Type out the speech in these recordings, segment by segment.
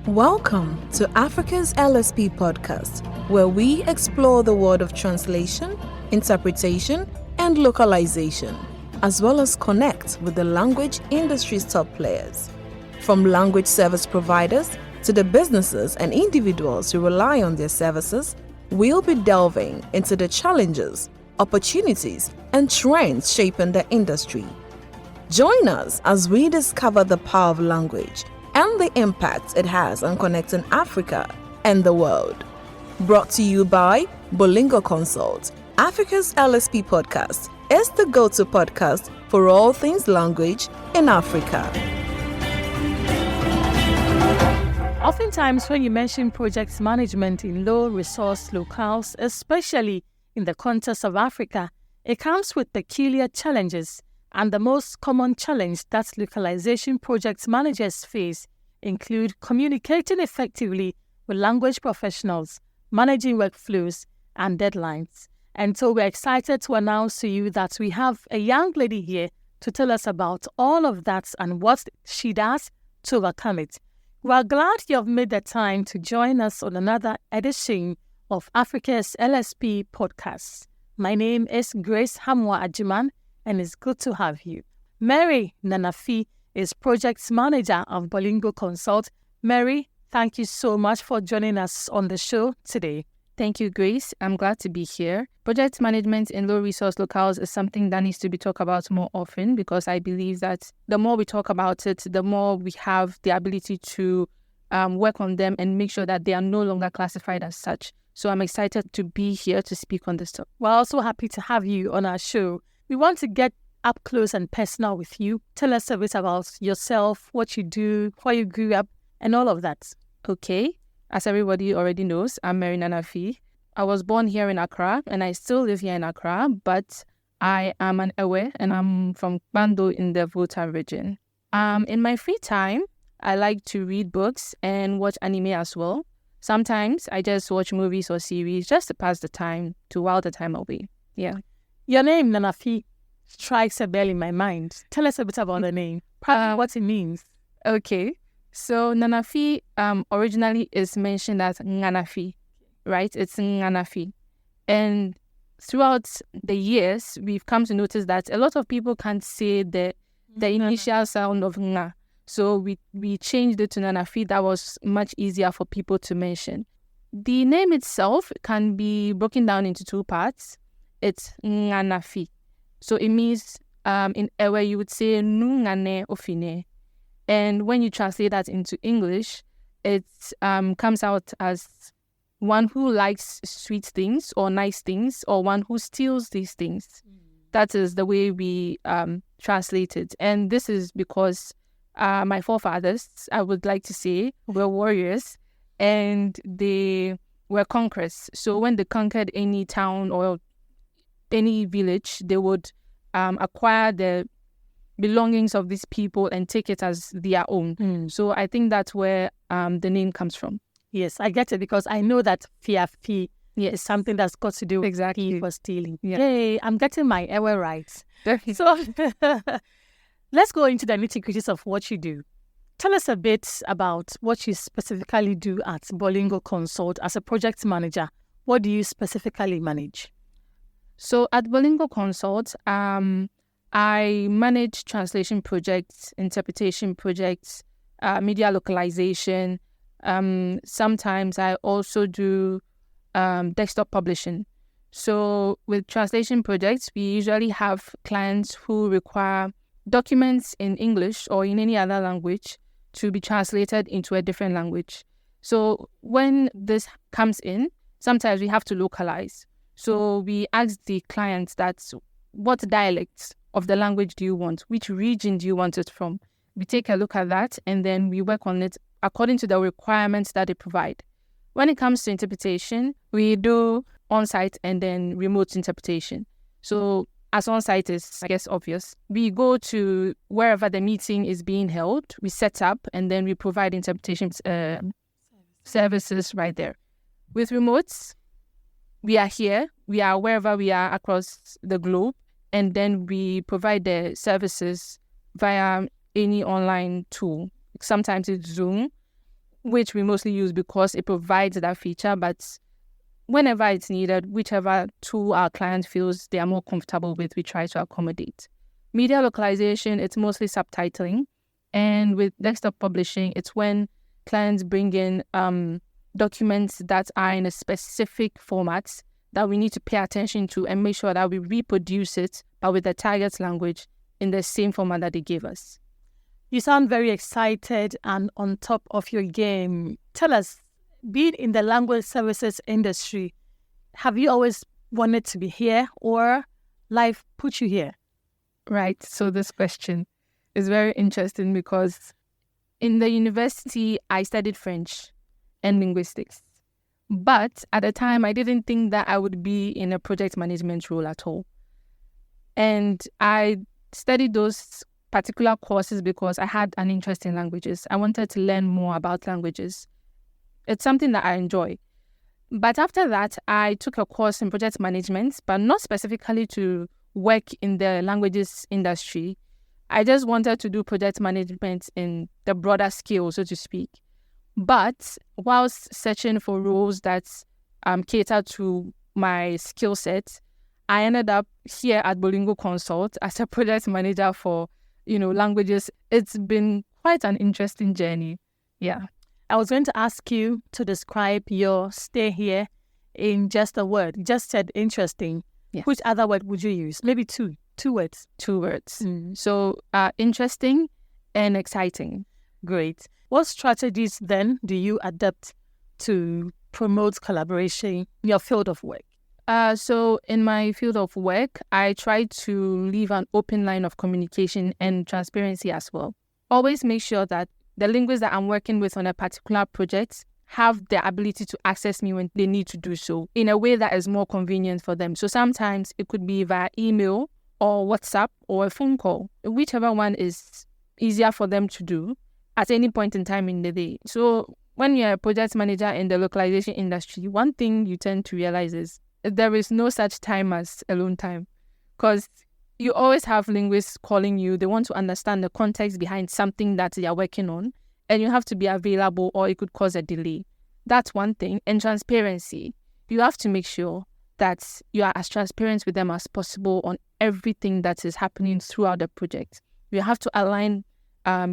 Welcome to Africa's LSP podcast, where we explore the world of translation, interpretation, and localization, as well as connect with the language industry's top players. From language service providers to the businesses and individuals who rely on their services, we'll be delving into the challenges, opportunities, and trends shaping the industry. Join us as we discover the power of language and the impact it has on connecting Africa and the world. Brought to you by Bolingo Consult, Africa's LSP podcast is the go-to podcast for all things language in Africa. Oftentimes, when you mention project management in low-resource locales, especially in the context of Africa, it comes with peculiar challenges. And the most common challenge that localization project managers face include communicating effectively with language professionals, managing workflows, and deadlines. And so we're excited to announce to you that we have a young lady here to tell us about all of that and what she does to overcome it. We're glad you have made the time to join us on another edition of Africa's LSP podcast. My name is Grace Hamwa Ajiman, and it's good to have you. Mary Nanafi is Project Manager of Bolingo Consult. Mary, thank you so much for joining us on the show today. Thank you, Grace. I'm glad to be here. Project management in low-resource locales is something that needs to be talked about more often because I believe that the more we talk about it, the more we have the ability to work on them and make sure that they are no longer classified as such. So I'm excited to be here to speak on this topic. We're also happy to have you on our show. We want to get up close and personal with you. Tell us a bit about yourself, what you do, where you grew up, and all of that. Okay. As everybody already knows, I'm Mary Nanafi. I was born here in Accra, and I still live here in Accra, but I am an Ewe, and I'm from Bando in the Volta region. In my free time, I like to read books and watch anime as well. Sometimes I just watch movies or series just to pass the time, to while the time away. Yeah. Your name, Nanafi, strikes a bell in my mind. Tell us a bit about the name, what it means. Okay. So Nanafi originally is mentioned as Nanafi, right? It's Nanafi. And throughout the years, we've come to notice that a lot of people can't say the initial sound of Nga. So we changed it to Nanafi. That was much easier for people to mention. The name itself can be broken down into two parts. It's Nanafi. So it means in Ewe you would say Nungane Ofine. And when you translate that into English, it comes out as one who likes sweet things or nice things or one who steals these things. That is the way we translate it. And this is because my forefathers, I would like to say, were warriors and they were conquerors. So when they conquered any town or any village, they would acquire the belongings of these people and take it as their own. So I think that's where the name comes from. Yes, I get it because I know that fiafi is something that's got to do with thief or stealing. Yeah. Yay, I'm getting my ewe right. Definitely. So let's go into the nitty-gritties of what you do. Tell us a bit about what you specifically do at Bolingo Consult as a project manager. What do you specifically manage? So at Bolingo Consult, I manage translation projects, interpretation projects, media localization. Sometimes I also do desktop publishing. So with translation projects, we usually have clients who require documents in English or in any other language to be translated into a different language. So when this comes in, sometimes we have to localize. So we ask the clients that what dialect of the language do you want? Which region do you want it from? We take a look at that and then we work on it according to the requirements that they provide. When it comes to interpretation, we do on-site and then remote interpretation. So as on-site is, I guess, obvious. We go to wherever the meeting is being held, we set up and then we provide interpretation services right there. With remotes, we are here, we are wherever we are across the globe, and then we provide the services via any online tool. Sometimes it's Zoom, which we mostly use because it provides that feature. But whenever it's needed, whichever tool our client feels they are more comfortable with, we try to accommodate. Media localization, it's mostly subtitling. And with desktop publishing, it's when clients bring in documents that are in a specific format that we need to pay attention to and make sure that we reproduce it, but with the target language in the same format that they gave us. You sound very excited and on top of your game. Tell us, being in the language services industry, have you always wanted to be here or life put you here? Right. So this question is very interesting because in the university, I studied French and linguistics. But at the time, I didn't think that I would be in a project management role at all. And I studied those particular courses because I had an interest in languages. I wanted to learn more about languages. It's something that I enjoy. But after that, I took a course in project management, but not specifically to work in the languages industry. I just wanted to do project management in the broader scale, so to speak. But whilst searching for roles that cater to my skill set, I ended up here at Bolingo Consult as a project manager for, languages. It's been quite an interesting journey. Yeah. I was going to ask you to describe your stay here in just a word. You just said interesting. Yes. Which other word would you use? Maybe two words. 2 words. So interesting and exciting. Great. What strategies then do you adapt to promote collaboration in your field of work? So in my field of work, I try to leave an open line of communication and transparency as well. Always make sure that the linguists that I'm working with on a particular project have the ability to access me when they need to do so in a way that is more convenient for them. So sometimes it could be via email or WhatsApp or a phone call, whichever one is easier for them to do at any point in time in the day. So when you're a project manager in the localization industry, one thing you tend to realize is there is no such time as alone time, because you always have linguists calling you. They want to understand the context behind something that they are working on, and you have to be available or it could cause a delay. That's one thing. And transparency. You have to make sure that you are as transparent with them as possible on everything that is happening throughout the project. You have to align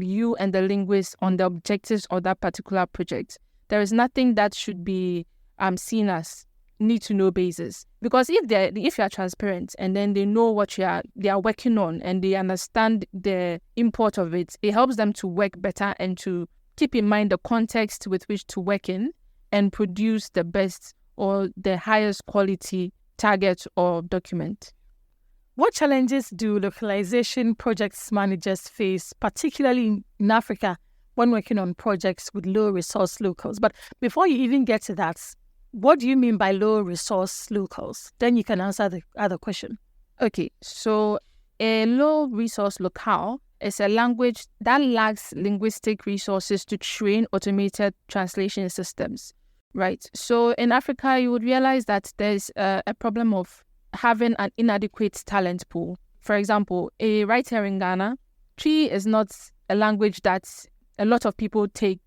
you and the linguist on the objectives of that particular project. There is nothing that should be seen as need-to-know basis. Because if you are transparent and then they know what they are working on and they understand the import of it, it helps them to work better and to keep in mind the context with which to work in and produce the best or the highest quality target or document. What challenges do localization projects managers face, particularly in Africa, when working on projects with low-resource locals? But before you even get to that, what do you mean by low-resource locals? Then you can answer the other question. Okay, so a low-resource locale is a language that lacks linguistic resources to train automated translation systems, right? So in Africa, you would realize that there's a problem of having an inadequate talent pool. For example, right here in Ghana, Twi is not a language that a lot of people take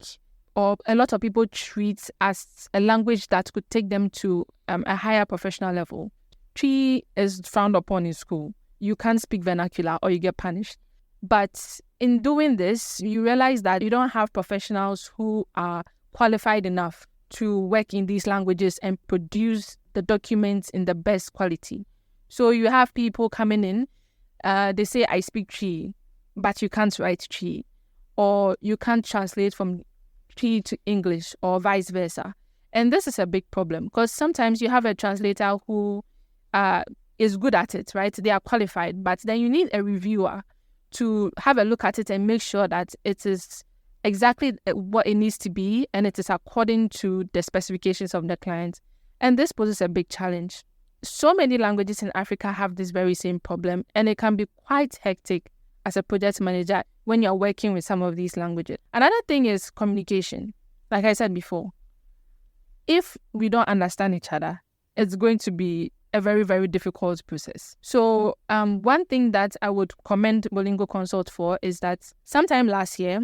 or a lot of people treat as a language that could take them to a higher professional level. Twi is frowned upon in school. You can't speak vernacular or you get punished. But in doing this, you realize that you don't have professionals who are qualified enough to work in these languages and produce the documents in the best quality. So you have people coming in, they say, I speak Twi, but you can't write Twi, or you can't translate from Twi to English or vice versa. And this is a big problem because sometimes you have a translator who is good at it, right? They are qualified, but then you need a reviewer to have a look at it and make sure that it is exactly what it needs to be and it is according to the specifications of the client. And this poses a big challenge. So many languages in Africa have this very same problem, and it can be quite hectic as a project manager when you're working with some of these languages. Another thing is communication. Like I said before, if we don't understand each other, it's going to be a very, very difficult process. So one thing that I would commend Bolingo Consult for is that sometime last year,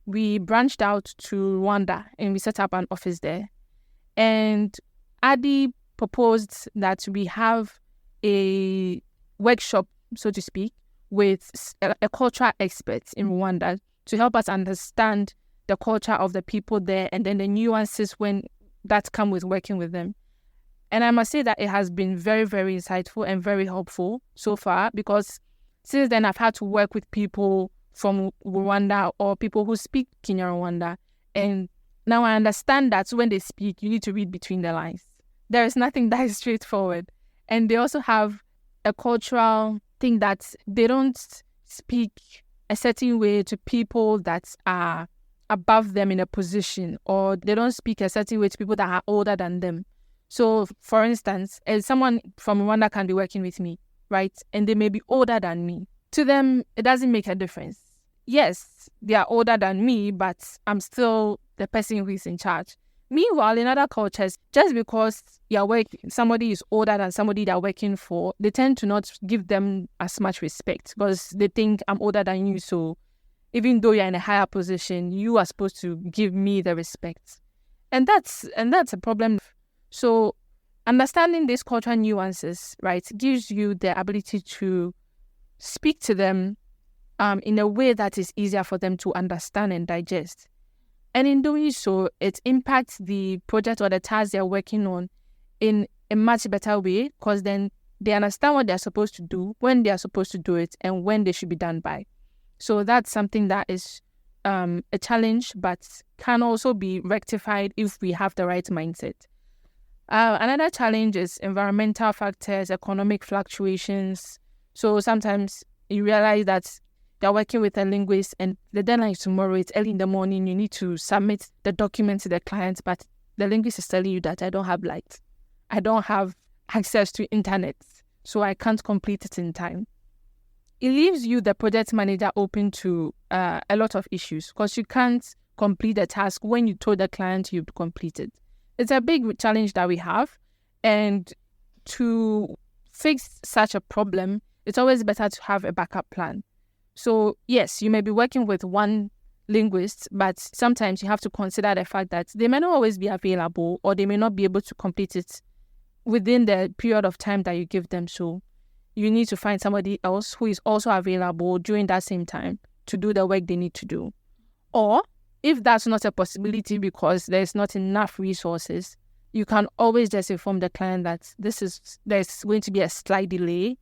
we branched out to Rwanda and we set up an office there. And Adi proposed that we have a workshop, so to speak, with a cultural expert in Rwanda to help us understand the culture of the people there and then the nuances that come with working with them. And I must say that it has been very, very insightful and very helpful so far, because since then I've had to work with people from Rwanda or people who speak Kinyarwanda. And now I understand that when they speak, you need to read between the lines. There is nothing that is straightforward. And they also have a cultural thing that they don't speak a certain way to people that are above them in a position, or they don't speak a certain way to people that are older than them. So, for instance, someone from Rwanda can be working with me, right? And they may be older than me. To them, it doesn't make a difference. Yes, they are older than me, but I'm still the person who is in charge. Meanwhile, in other cultures, just because somebody is older than somebody they're working for, they tend to not give them as much respect because they think I'm older than you. So even though you're in a higher position, you are supposed to give me the respect. And that's a problem. So understanding these cultural nuances, right, gives you the ability to speak to them in a way that is easier for them to understand and digest. And in doing so, it impacts the project or the task they're working on in a much better way, because then they understand what they're supposed to do, when they're supposed to do it, and when they should be done by. So that's something that is a challenge, but can also be rectified if we have the right mindset. Another challenge is environmental factors, economic fluctuations. So sometimes you realize that they're working with a linguist and the deadline is tomorrow, it's early in the morning, you need to submit the document to the client, but the linguist is telling you that I don't have light. I don't have access to internet, so I can't complete it in time. It leaves you, the project manager, open to a lot of issues because you can't complete the task when you told the client you'd complete it. It's a big challenge that we have, and to fix such a problem, it's always better to have a backup plan. So yes, you may be working with one linguist, but sometimes you have to consider the fact that they may not always be available, or they may not be able to complete it within the period of time that you give them. So you need to find somebody else who is also available during that same time to do the work they need to do. Or if that's not a possibility because there's not enough resources, you can always just inform the client that there's going to be a slight delay.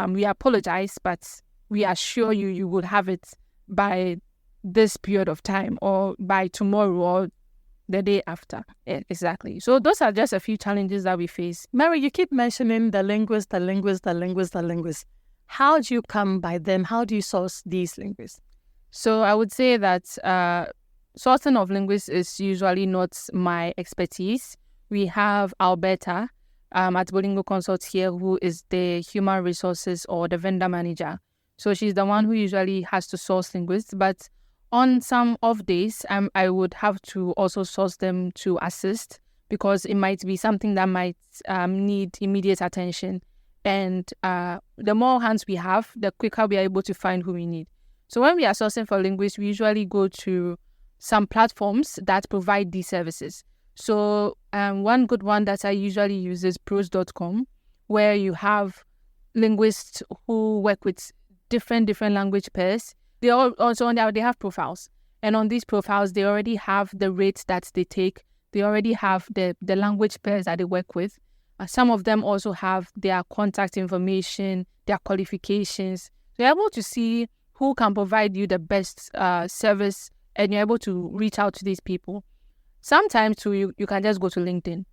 We apologize, but we assure you would have it by this period of time, or by tomorrow, or the day after. Yeah, exactly. So those are just a few challenges that we face. Mary, you keep mentioning the linguist. How do you come by them? How do you source these linguists? So I would say that sourcing of linguists is usually not my expertise. We have Alberta at Bolingo Consult here, who is the human resources or the vendor manager. So she's the one who usually has to source linguists. But on some off days, I would have to also source them to assist, because it might be something that might need immediate attention. And the more hands we have, the quicker we are able to find who we need. So when we are sourcing for linguists, we usually go to some platforms that provide these services. So one good one that I usually use is pros.com, where you have linguists who work with different language pairs. They have profiles, and on these profiles they already have the rates that they take. They already have the language pairs that they work with. Some of them also have their contact information, their qualifications. So you're able to see who can provide you the best service, and you're able to reach out to these people. Sometimes too, you can just go to LinkedIn.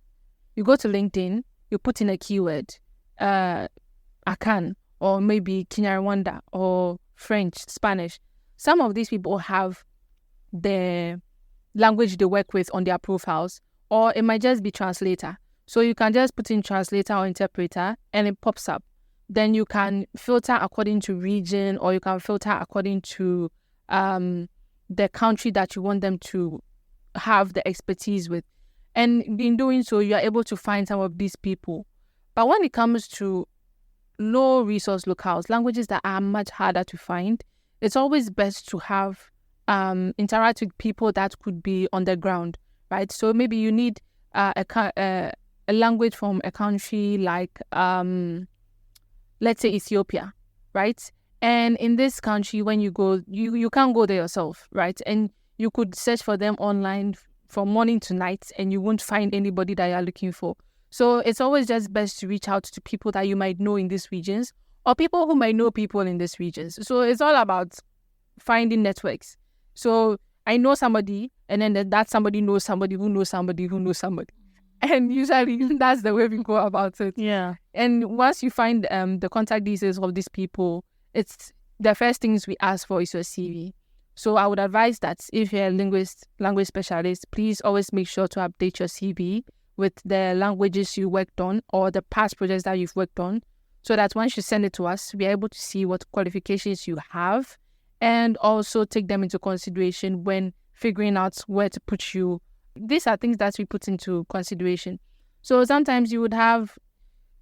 You go to LinkedIn, you put in a keyword, Akan, or maybe Kinyarwanda, or French, Spanish. Some of these people have the language they work with on their profiles, or it might just be translator. So you can just put in translator or interpreter and it pops up. Then you can filter according to region, or you can filter according to the country that you want them to have the expertise with. And in doing so, you are able to find some of these people. But when it comes to low resource locales, languages that are much harder to find, it's always best to have interact with people that could be on the ground, right? So maybe you need a language from a country like, let's say Ethiopia, right? And in this country, when you go, you can't go there yourself, right? And you could search for them online from morning to night, and you won't find anybody that you're looking for. So it's always just best to reach out to people that you might know in these regions, or people who might know people in these regions. So it's all about finding networks. So I know somebody, and then that somebody knows somebody who knows somebody who knows somebody. And usually that's the way we go about it. Yeah. And once you find the contact details of these people, it's the first things we ask for is your CV. So I would advise that if you're a language specialist, please always make sure to update your CV with the languages you worked on or the past projects that you've worked on, so that once you send it to us, we're able to see what qualifications you have and also take them into consideration when figuring out where to put you. These are things that we put into consideration. So sometimes you would have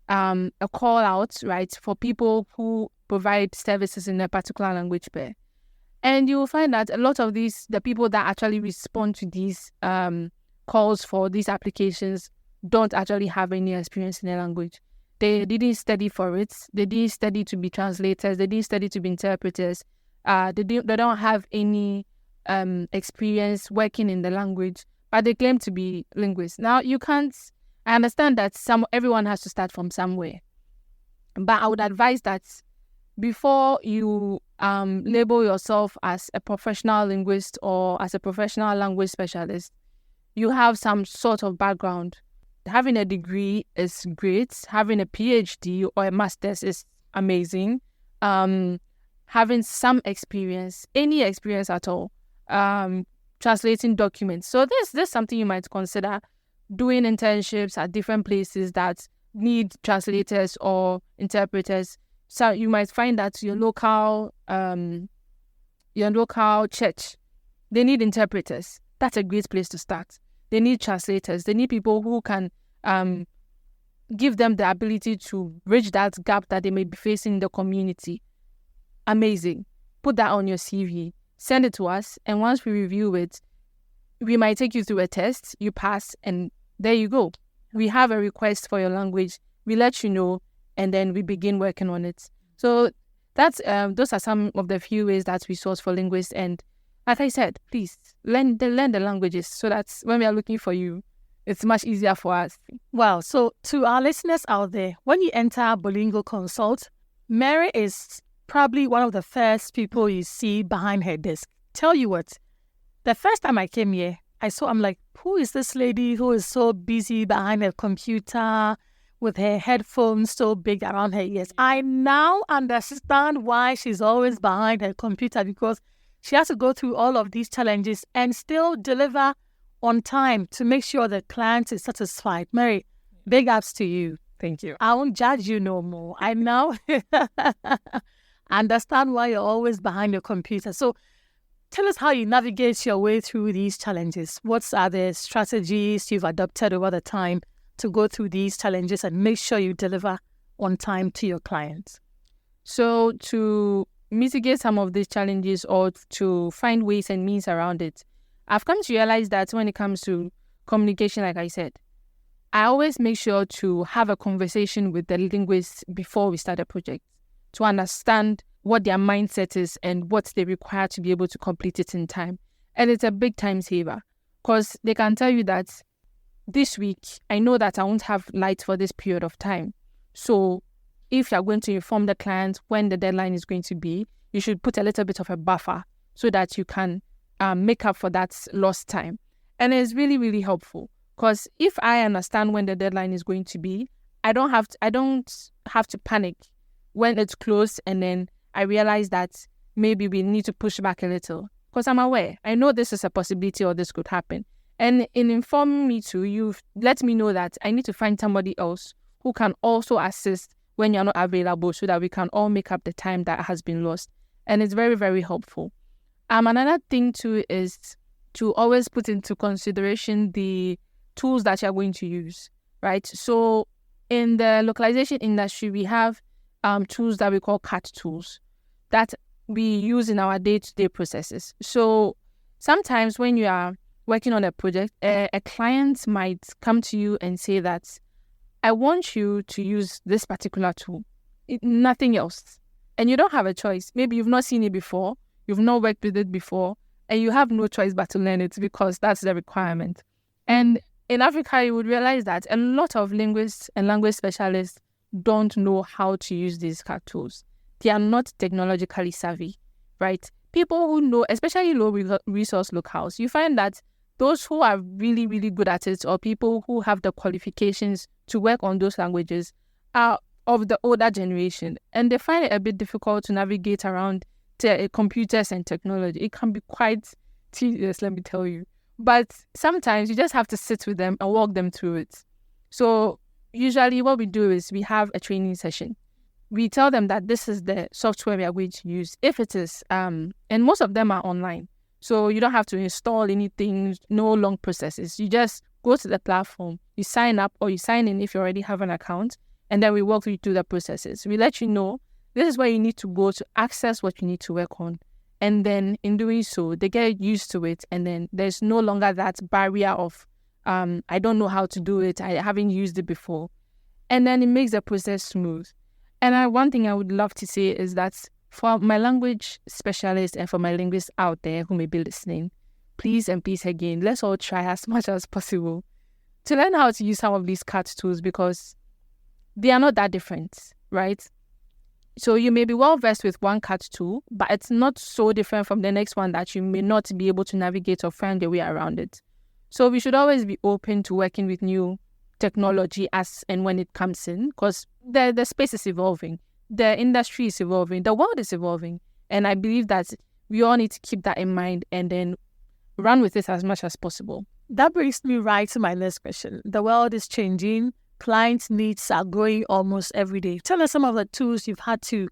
a call out, right, for people who provide services in a particular language pair. And you will find that a lot of the people that actually respond to these calls for these applications don't actually have any experience in a language. They didn't study for it. They didn't study to be translators. They didn't study to be interpreters. They don't have any experience working in the language, but they claim to be linguists. Now, I understand that everyone has to start from somewhere, but I would advise that before you label yourself as a professional linguist or as a professional language specialist, you have some sort of background. Having a degree is great. Having a PhD or a master's is amazing. Having some experience, any experience at all, translating documents. So this is something you might consider, doing internships at different places that need translators or interpreters. So you might find that your local church, they need interpreters. That's a great place to start. They need translators. They need people who can give them the ability to bridge that gap that they may be facing in the community. Amazing. Put that on your CV. Send it to us. And once we review it, we might take you through a test. You pass, and there you go. We have a request for your language. We let you know, and then we begin working on it. So that's those are some of the few ways that we source for linguists. And like I said, please learn the languages so that when we are looking for you, it's much easier for us. Wow. So to our listeners out there, when you enter Bolingo Consult, Mary is probably one of the first people you see behind her desk. Tell you what, the first time I came here, I'm like, who is this lady who is so busy behind her computer with her headphones so big around her ears? I now understand why she's always behind her computer, because she has to go through all of these challenges and still deliver on time to make sure the client is satisfied. Mary, big ups to you. Thank you. I won't judge you no more. I now understand why you're always behind your computer. So tell us how you navigate your way through these challenges. What are the strategies you've adopted over the time to go through these challenges and make sure you deliver on time to your clients? So to mitigate some of these challenges or to find ways and means around it, I've come to realize that when it comes to communication, like I said, I always make sure to have a conversation with the linguists before we start a project to understand what their mindset is and what they require to be able to complete it in time. And it's a big time saver because they can tell you that this week, I know that I won't have light for this period of time. So if you're going to inform the client when the deadline is going to be, you should put a little bit of a buffer so that you can make up for that lost time. And it's really, really helpful because if I understand when the deadline is going to be, I don't have to panic when it's close and then I realize that maybe we need to push back a little because I'm aware. I know this is a possibility or this could happen. And in informing me too, you've let me know that I need to find somebody else who can also assist when you're not available so that we can all make up the time that has been lost. And it's very, very helpful. Another thing too is to always put into consideration the tools that you're going to use, right? So in the localization industry, we have tools that we call CAT tools that we use in our day-to-day processes. So sometimes when you are working on a project, a client might come to you and say that, I want you to use this particular tool, nothing else. And you don't have a choice. Maybe you've not seen it before, you've not worked with it before, and you have no choice but to learn it because that's the requirement. And in Africa, you would realize that a lot of linguists and language specialists don't know how to use these CAT tools. They are not technologically savvy, right? People who know, especially low resource locales, you find that those who are really, really good at it, or people who have the qualifications to work on those languages, are of the older generation, and they find it a bit difficult to navigate around computers and technology. It can be quite tedious, let me tell you. But sometimes you just have to sit with them and walk them through it. So usually what we do is we have a training session. We tell them that this is the software we are going to use. If it is, and most of them are online. So you don't have to install anything, no long processes. You just go to the platform, you sign up or you sign in if you already have an account, and then we walk you through the processes. We let you know this is where you need to go to access what you need to work on. And then in doing so, they get used to it. And then there's no longer that barrier of, I don't know how to do it. I haven't used it before. And then it makes the process smooth. And one thing I would love to say is that for my language specialists and for my linguists out there who may be listening, please and please again, let's all try as much as possible to learn how to use some of these CAT tools because they are not that different, right? So you may be well versed with one CAT tool, but it's not so different from the next one that you may not be able to navigate or find your way around it. So we should always be open to working with new technology as and when it comes in, because the space is evolving, the industry is evolving, the world is evolving. And I believe that we all need to keep that in mind and then run with it as much as possible. That brings me right to my next question. The world is changing. Clients' needs are growing almost every day. Tell us some of the tools you've had to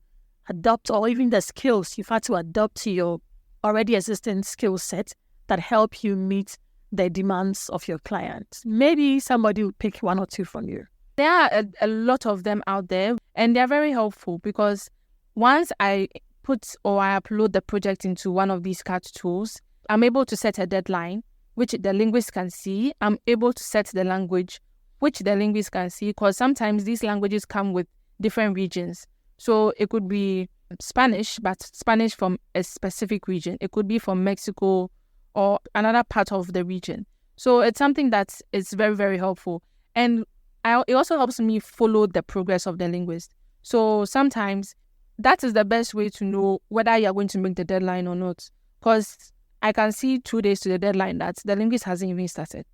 adopt or even the skills you've had to adopt to your already existing skill set that help you meet the demands of your clients. Maybe somebody will pick one or two from you. There are a lot of them out there and they're very helpful because once I put or I upload the project into one of these CAT tools, I'm able to set a deadline, which the linguist can see. I'm able to set the language, which the linguist can see, because sometimes these languages come with different regions. So it could be Spanish, but Spanish from a specific region. It could be from Mexico or another part of the region. So it's something that is very, very helpful. And it also helps me follow the progress of the linguist. So sometimes that is the best way to know whether you're going to make the deadline or not. Because I can see 2 days to the deadline that the linguist hasn't even started.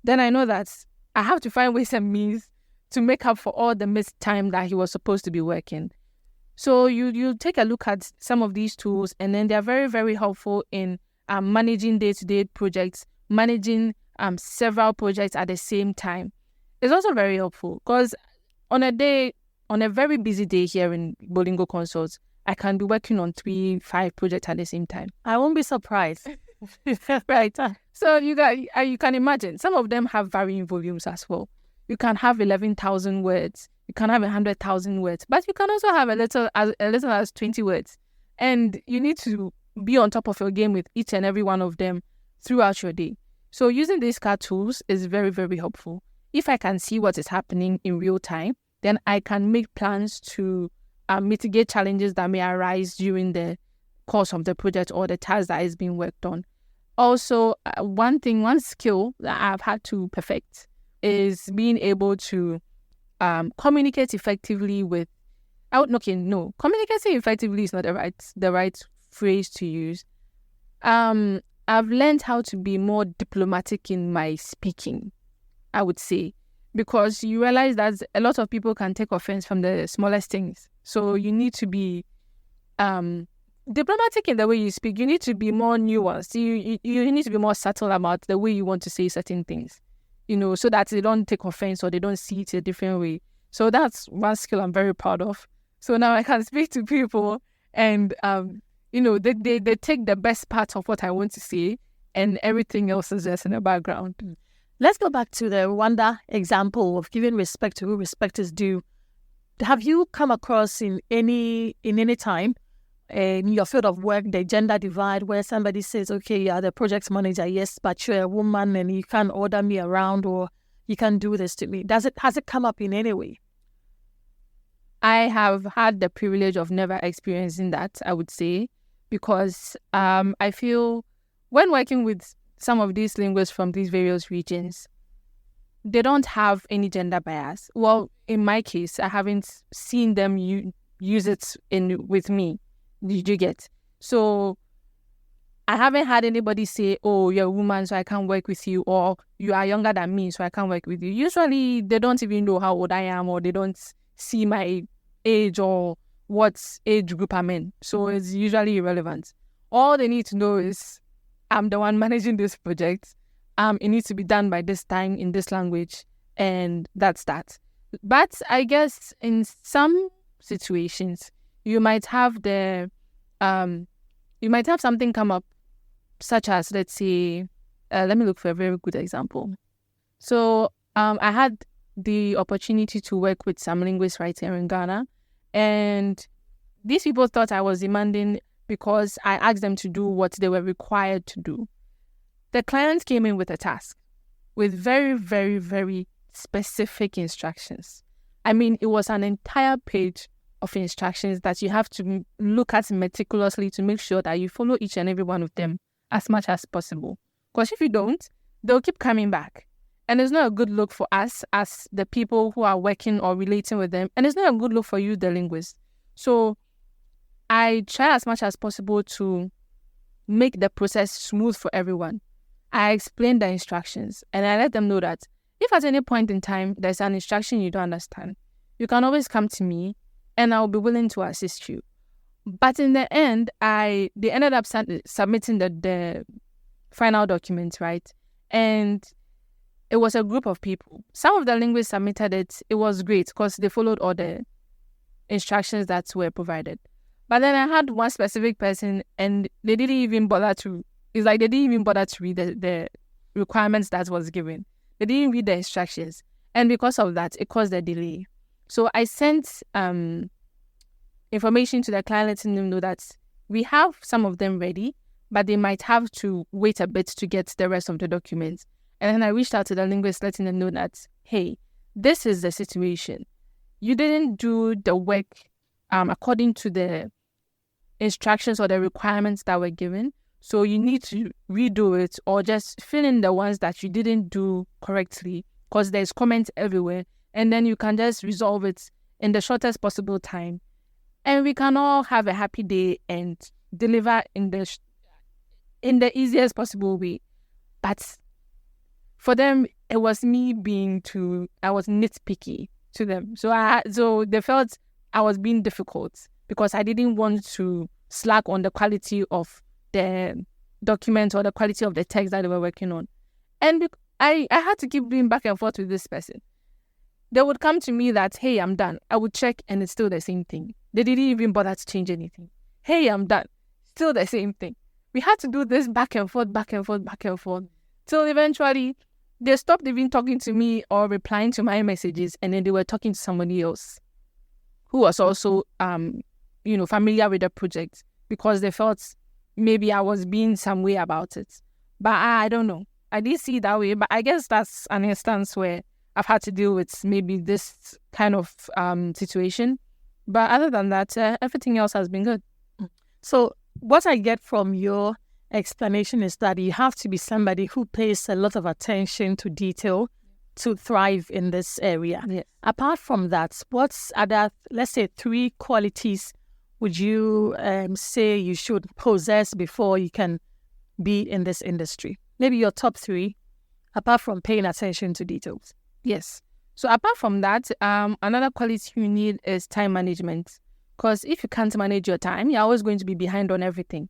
Then I know that I have to find ways and means to make up for all the missed time that he was supposed to be working. So you take a look at some of these tools and then they're very, very helpful in managing day-to-day projects, managing several projects at the same time. It's also very helpful because on a very busy day here in Bolingo Consults, I can be working on 3-5 projects at the same time. I won't be surprised. Right. So you can imagine some of them have varying volumes as well. You can have 11,000 words. You can have 100,000 words, but you can also have a little as 20 words. And you need to be on top of your game with each and every one of them throughout your day. So using these CAT tools is very, very helpful. If I can see what is happening in real time, then I can make plans to mitigate challenges that may arise during the course of the project or the task that is being worked on. Also, one skill that I've had to perfect is being able to communicate effectively with. Communicating effectively is not the right phrase to use. I've learned how to be more diplomatic in my speaking, I would say, because you realize that a lot of people can take offense from the smallest things. So you need to be diplomatic in the way you speak. You need to be more nuanced. You need to be more subtle about the way you want to say certain things, so that they don't take offense or they don't see it a different way. So that's one skill I'm very proud of. So now I can speak to people and, they take the best part of what I want to say and everything else is just in the background. Let's go back to the Rwanda example of giving respect to who respect is due. Have you come across in any time in your field of work, the gender divide, where somebody says, okay, you are the project manager, yes, but you're a woman and you can't order me around, or you can do this to me. Has it come up in any way? I have had the privilege of never experiencing that, I would say, because I feel when working with some of these linguists from these various regions, they don't have any gender bias. Well, in my case, I haven't seen them use it with me. Did you get? So I haven't had anybody say, oh, you're a woman, so I can't work with you, or you are younger than me, so I can't work with you. Usually, they don't even know how old I am, or they don't see my age or what age group I'm in. So it's usually irrelevant. All they need to know is I'm the one managing this project. It needs to be done by this time in this language, and that's that. But I guess in some situations, you might have something come up, such as, let's say, let me look for a very good example. So I had the opportunity to work with some linguists right here in Ghana, and these people thought I was demanding because I asked them to do what they were required to do. The client came in with a task with very, very, very specific instructions. I mean, it was an entire page of instructions that you have to look at meticulously to make sure that you follow each and every one of them as much as possible. Because if you don't, they'll keep coming back. And it's not a good look for us as the people who are working or relating with them. And it's not a good look for you, the linguist. So I try as much as possible to make the process smooth for everyone. I explain the instructions and I let them know that if at any point in time there's an instruction you don't understand, you can always come to me and I'll be willing to assist you. But in the end, they ended up submitting the final document, right? And it was a group of people. Some of the linguists submitted it. It was great because they followed all the instructions that were provided. But then I had one specific person and they didn't even bother to read the requirements that was given. They didn't read the instructions. And because of that, it caused a delay. So I sent information to the client letting them know that we have some of them ready, but they might have to wait a bit to get the rest of the documents. And then I reached out to the linguist letting them know that, hey, this is the situation. You didn't do the work according to the instructions or the requirements that were given. So you need to redo it or just fill in the ones that you didn't do correctly because there's comments everywhere. And then you can just resolve it in the shortest possible time. And we can all have a happy day and deliver in the easiest possible way. But for them, it was me I was nitpicky to them. So they felt I was being difficult because I didn't want to slack on the quality of the document or the quality of the text that they were working on. And I had to keep doing back and forth with this person. They would come to me that, hey, I'm done. I would check and it's still the same thing. They didn't even bother to change anything. Hey, I'm done. Still the same thing. We had to do this back and forth, till eventually they stopped even talking to me or replying to my messages, and then they were talking to somebody else who was also, familiar with the project because they felt maybe I was being some way about it. But I don't know. I did see it that way, but I guess that's an instance where I've had to deal with maybe this kind of situation. But other than that, everything else has been good. So what I get from your explanation is that you have to be somebody who pays a lot of attention to detail to thrive in this area. Yes. Apart from that, what's other, let's say, 3 qualities would you say you should possess before you can be in this industry? Maybe your top 3, apart from paying attention to details. Yes. So apart from that, another quality you need is time management. Because if you can't manage your time, you're always going to be behind on everything.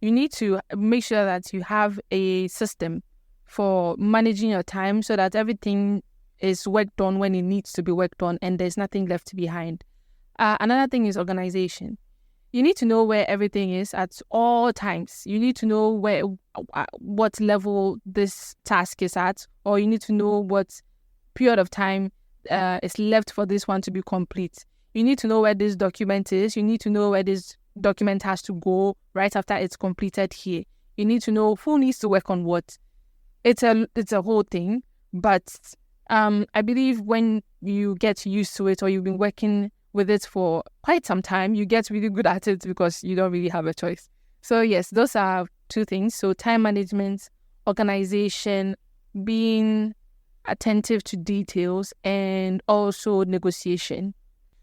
You need to make sure that you have a system for managing your time so that everything is worked on when it needs to be worked on and there's nothing left behind. Another thing is organization. You need to know where everything is at all times. You need to know what level this task is at, or you need to know what period of time is left for this one to be complete. You need to know where this document is. You need to know where this document has to go right after it's completed here. You need to know who needs to work on what. It's a whole thing, but I believe when you get used to it or you've been working with it for quite some time, you get really good at it because you don't really have a choice. So yes, those are two things. So time management, organization, being attentive to details, and also negotiation.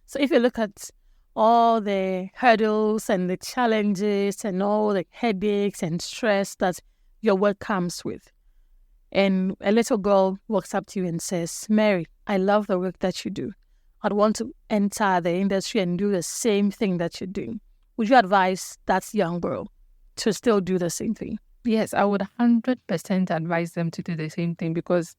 So if you look at all the hurdles and the challenges and all the headaches and stress that your work comes with, and a little girl walks up to you and says, Mary, I love the work that you do. I'd want to enter the industry and do the same thing that you're doing. Would you advise that young girl to still do the same thing? Yes, I would 100% advise them to do the same thing because,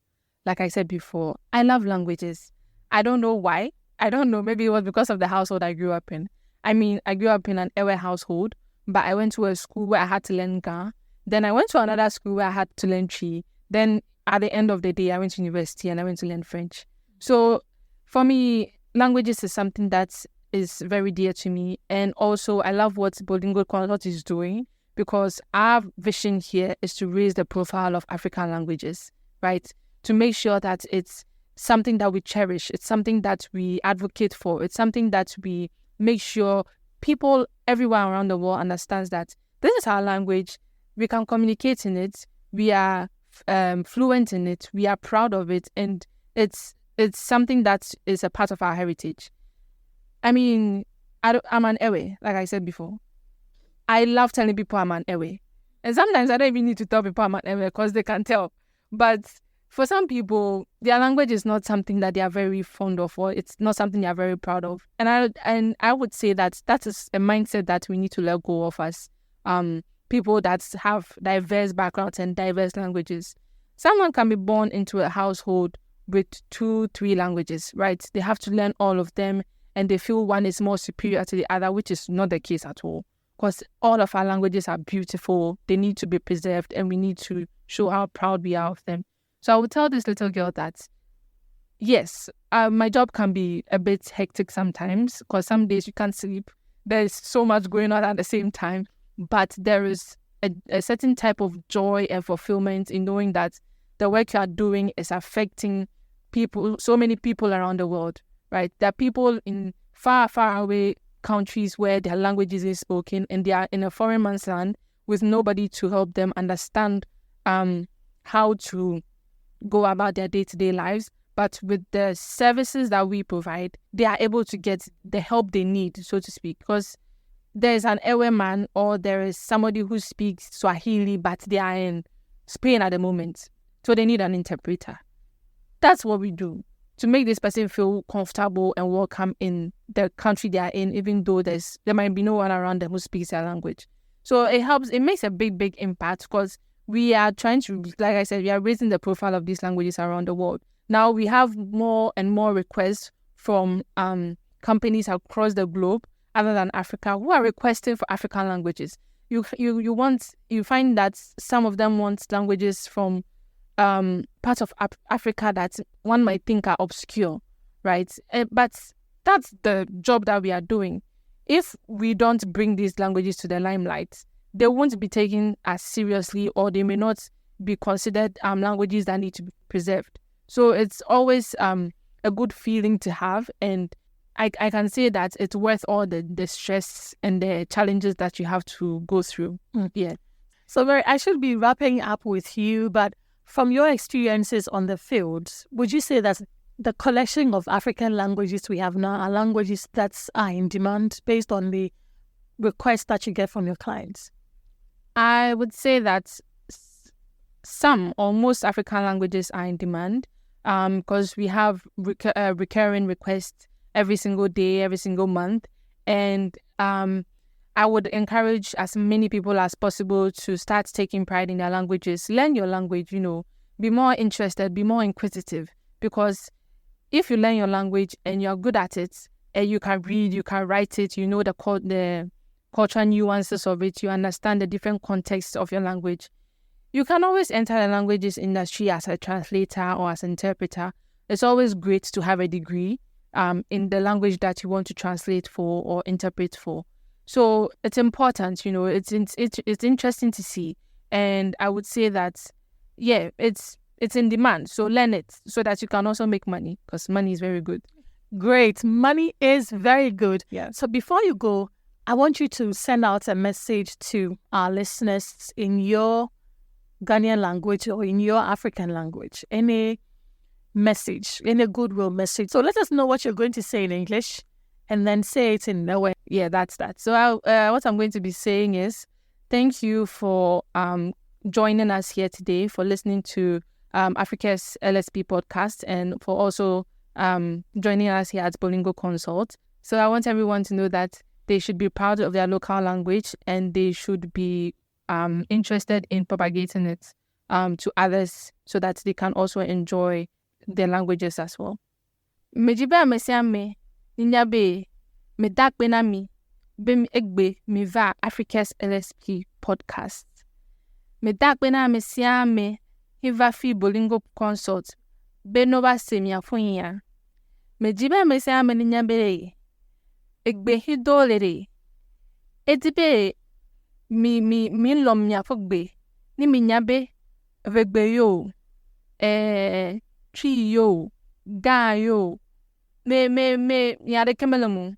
like I said before, I love languages. I don't know why. I don't know. Maybe it was because of the household I grew up in. I mean, I grew up in an Ewe household, but I went to a school where I had to learn Ga. Then I went to another school where I had to learn Chi. Then at the end of the day, I went to university and I went to learn French. So for me, languages is something that is very dear to me. And also, I love what Bolingo Consult is doing because our vision here is to raise the profile of African languages, right? To make sure that it's something that we cherish. It's something that we advocate for. It's something that we make sure people everywhere around the world understands that this is our language. We can communicate in it. We are fluent in it. We are proud of it. And it's something that is a part of our heritage. I mean, I'm an Ewe, like I said before. I love telling people I'm an Ewe. And sometimes I don't even need to tell people I'm an Ewe because they can tell. But for some people, their language is not something that they are very fond of, or it's not something they are very proud of. And I would say that is a mindset that we need to let go of as people that have diverse backgrounds and diverse languages. Someone can be born into a household with 2-3 languages, right? They have to learn all of them and they feel one is more superior to the other, which is not the case at all. Because all of our languages are beautiful. They need to be preserved and we need to show how proud we are of them. So I would tell this little girl that, yes, my job can be a bit hectic sometimes because some days you can't sleep. There's so much going on at the same time. But there is a certain type of joy and fulfillment in knowing that the work you are doing is affecting people, so many people around the world, right? There are people in far, far away countries where their language isn't spoken and they are in a foreign man's land with nobody to help them understand how to go about their day-to-day lives. But with the services that we provide, they are able to get the help they need, so to speak, because there's an Ewe man or there is somebody who speaks Swahili, but they are in Spain at the moment. So they need an interpreter. That's what we do to make this person feel comfortable and welcome in the country they are in, even though there might be no one around them who speaks their language. So it makes a big, big impact because we are trying to, like I said, we are raising the profile of these languages around the world. Now we have more and more requests from companies across the globe other than Africa who are requesting for African languages. You find that some of them want languages from parts of Africa that one might think are obscure, right? But that's the job that we are doing. If we don't bring these languages to the limelight, they won't be taken as seriously or they may not be considered languages that need to be preserved. So it's always a good feeling to have, and I can say that it's worth all the stress and the challenges that you have to go through. Yeah. So Mary, I should be wrapping up with you, but from your experiences on the field, would you say that the collection of African languages we have now are languages that are in demand based on the requests that you get from your clients? I would say that some or most African languages are in demand because we have recurring requests every single day, every single month. And I would encourage as many people as possible to start taking pride in their languages. Learn your language, be more interested, be more inquisitive. Because if you learn your language and you're good at it, and you can read, you can write it, you know the cultural nuances of it, you understand the different contexts of your language, you can always enter the languages industry as a translator or as an interpreter. It's always great to have a degree in the language that you want to translate for or interpret for. So it's important, it's interesting to see. And I would say that, yeah, it's in demand. So learn it so that you can also make money, because money is very good. Great. Money is very good. Yeah. So before you go, I want you to send out a message to our listeners in your Ghanaian language or in your African language. Any message, any goodwill message. So let us know what you're going to say in English and then say it in Mawuena. Yeah, that's that. So what I'm going to be saying is thank you for joining us here today, for listening to Africa's LSP podcast, and for also joining us here at Bolingo Consult. So I want everyone to know that they should be proud of their local language, and they should be interested in propagating it to others so that they can also enjoy their languages as well. Mejiba mesiame ninyabe medakbenami bem egbe meva Africa's LSP podcast. Medakbena mesiame hiva fi Bolingo Consult benova semia funya. Mejiba mesiame ninyabe egbe hidolere edibe mi lom nya fogbe ni mi nyabe vegbe yo tri yo ga yo me yare kemelemu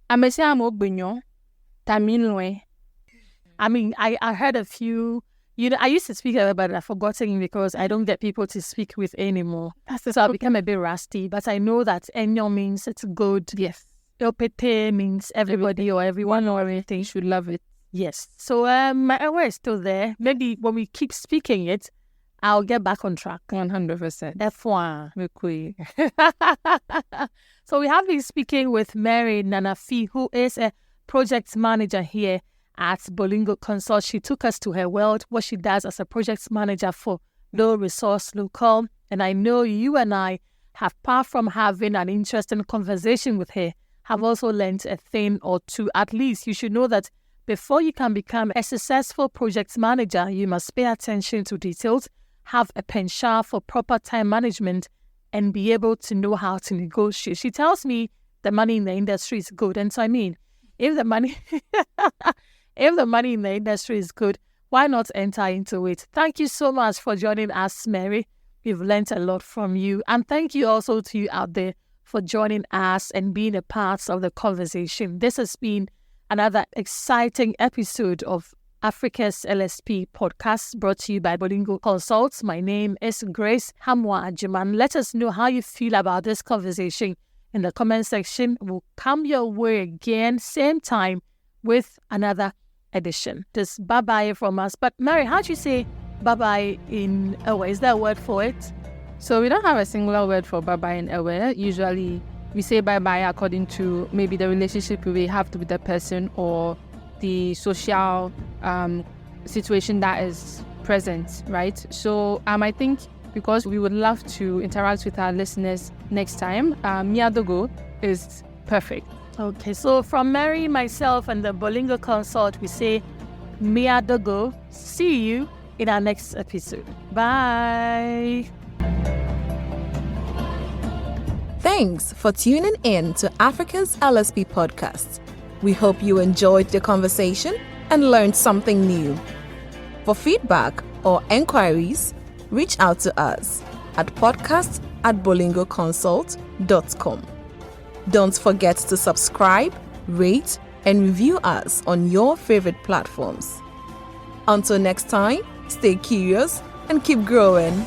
amesi amo gbenyo taminwe. I mean, I heard a few, I used to speak a little, but I've forgotten because I don't get people to speak with anymore. So I became a bit rusty, but I know that enyo means it's good. Yes. Opete means everybody or everyone or everything should love it. Yes. So my aware is still there. Maybe when we keep speaking it, I'll get back on track. 100%. F1. So we have been speaking with Mary Nanafi, who is a project manager here at Bolingo Consult. She took us to her world, what she does as a project manager for Low Resource Local. And I know you and I have, apart from having an interesting conversation with her, have also learned a thing or two. At least you should know that before you can become a successful project manager, you must pay attention to details, have a penchant for proper time management, and be able to know how to negotiate. She tells me the money in the industry is good. And so, I mean, if the money in the industry is good, why not enter into it? Thank you so much for joining us, Mary. We've learned a lot from you. And thank you also to you out there for joining us and being a part of the conversation. This has been another exciting episode of Africa's LSP podcast, brought to you by Bolingo Consult. My name is Grace Hamwa Ajiman. Let us know how you feel about this conversation in the comment section. We'll come your way again, same time, with another edition. Just bye-bye from us. But Mary, how do you say bye-bye in Ewe? Is there a word for it? So we don't have a singular word for bye-bye in Ewe. Usually we say bye-bye according to maybe the relationship we have with the person or the social situation that is present, right? So I think because we would love to interact with our listeners next time, Miadogo is perfect. Okay, so from Mary, myself, and the Bolingo Consult, we say Miadogo. See you in our next episode. Bye. Thanks for tuning in to Africa's LSP podcast. We hope you enjoyed the conversation and learned something new. For feedback or enquiries, reach out to us at podcast@bolingoconsult.com. Don't forget to subscribe, rate, and review us on your favorite platforms. Until next time, stay curious and keep growing.